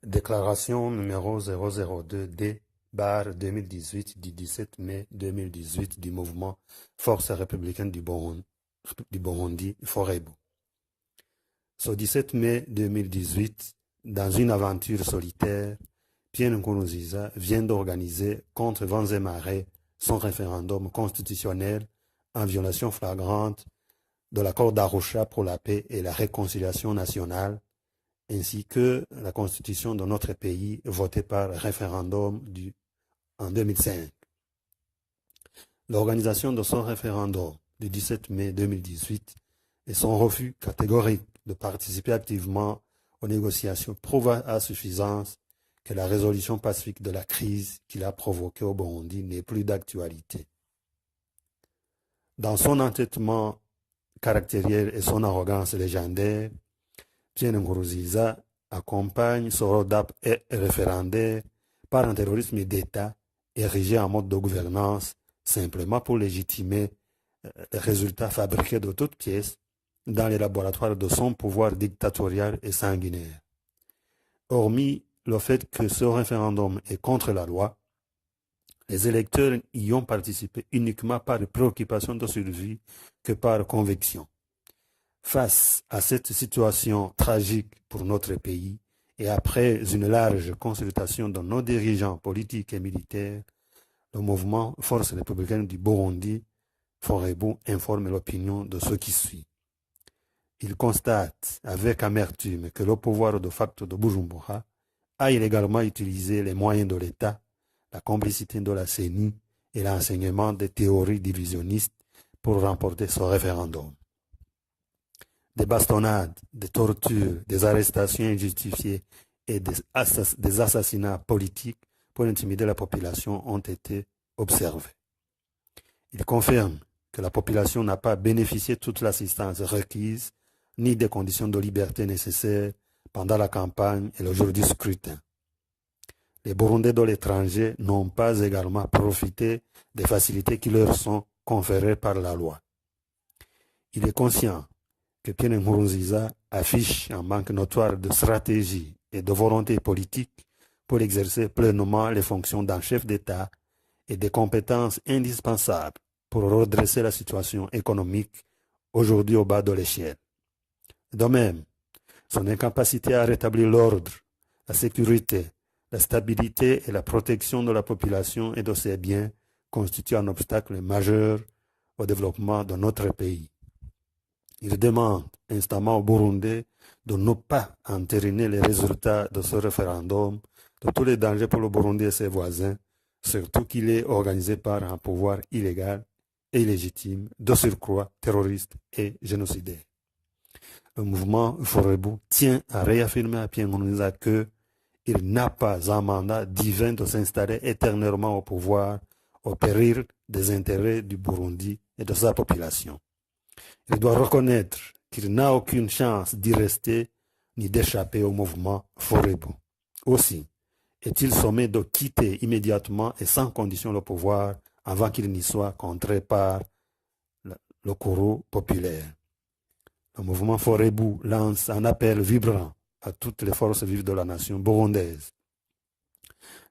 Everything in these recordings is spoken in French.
Déclaration numéro 002D/2018 du 17 mai 2018 du mouvement Force républicaine du Burundi, Forebu. Ce 17 mai 2018, dans une aventure solitaire, Pierre Nkurunziza vient d'organiser contre vents et marées son référendum constitutionnel en violation flagrante de l'accord d'Arusha pour la paix et la réconciliation nationale, ainsi que la constitution de notre pays votée par référendum en 2005. L'organisation de son référendum du 17 mai 2018 et son refus catégorique de participer activement aux négociations prouvent à suffisance que la résolution pacifique de la crise qu'il a provoquée au Burundi n'est plus d'actualité. Dans son entêtement caractériel et son arrogance légendaire, Pierre Nkurunziza accompagne ce road-up référendaire par un terrorisme d'État érigé en mode de gouvernance simplement pour légitimer les résultats fabriqués de toutes pièces dans les laboratoires de son pouvoir dictatorial et sanguinaire. Hormis le fait que ce référendum est contre la loi, les électeurs y ont participé uniquement par préoccupation de survie que par conviction. Face à cette situation tragique pour notre pays et après une large consultation de nos dirigeants politiques et militaires, le mouvement Force républicaine du Burundi, Forebu, informe l'opinion de ce qui suit. Il constate avec amertume que le pouvoir de facto de Bujumbura a illégalement utilisé les moyens de l'État, la complicité de la CENI et l'enseignement des théories divisionnistes pour remporter ce référendum. Des bastonnades, des tortures, des arrestations injustifiées et des assassinats politiques pour intimider la population ont été observés. Il confirme que la population n'a pas bénéficié de toute l'assistance requise ni des conditions de liberté nécessaires pendant la campagne et le jour du scrutin. Les Burundais de l'étranger n'ont pas également profité des facilités qui leur sont conférées par la loi. Il est conscient que Pierre Nkurunziza affiche un manque notoire de stratégie et de volonté politique pour exercer pleinement les fonctions d'un chef d'État et des compétences indispensables pour redresser la situation économique aujourd'hui au bas de l'échelle. De même, son incapacité à rétablir l'ordre, la sécurité, la stabilité et la protection de la population et de ses biens constitue un obstacle majeur au développement de notre pays. Il demande instamment au Burundais de ne pas entériner les résultats de ce référendum, de tous les dangers pour le Burundi et ses voisins, surtout qu'il est organisé par un pouvoir illégal et illégitime, de surcroît terroriste et génocidaire. Le mouvement Forebu tient à réaffirmer à Pierre Nkurunziza qu'il n'a pas un mandat divin de s'installer éternellement au pouvoir au péril des intérêts du Burundi et de sa population. Il doit reconnaître qu'il n'a aucune chance d'y rester ni d'échapper au mouvement Forebu. Aussi, est-il sommé de quitter immédiatement et sans condition le pouvoir avant qu'il n'y soit contré par le courroux populaire. Le mouvement Forebu lance un appel vibrant à toutes les forces vives de la nation burundaise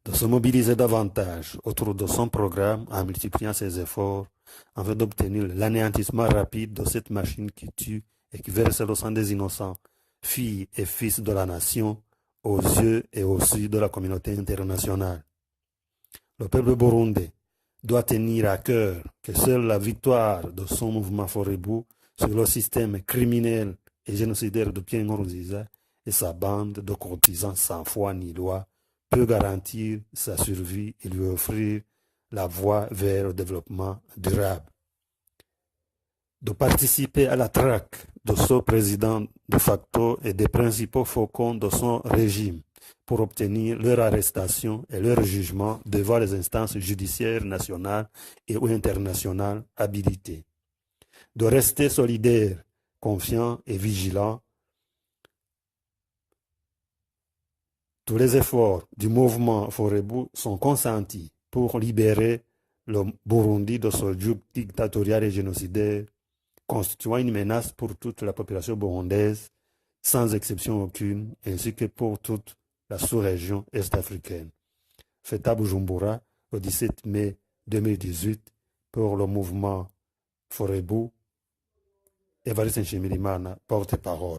de se mobiliser davantage autour de son programme en multipliant ses efforts afin d'obtenir l'anéantissement rapide de cette machine qui tue et qui verse le sang des innocents, filles et fils de la nation, aux yeux et aux yeux de la communauté internationale. Le peuple burundais doit tenir à cœur que seule la victoire de son mouvement Forebu sur le système criminel et génocidaire de Pierre Nkurunziza et sa bande de courtisans sans foi ni loi peut garantir sa survie et lui offrir la voie vers le développement durable. De participer à la traque de ce président de facto et des principaux faucons de son régime pour obtenir leur arrestation et leur jugement devant les instances judiciaires nationales et ou internationales habilitées. De rester solidaire, confiant et vigilant. Tous les efforts du mouvement Forebu sont consentis pour libérer le Burundi de ce joug dictatorial et génocidaire, constituant une menace pour toute la population burundaise, sans exception aucune, ainsi que pour toute la sous-région est-africaine. Fait à Bujumbura le 17 mai 2018 pour le mouvement Forebu. Evariste Nshimirimana, porte-parole.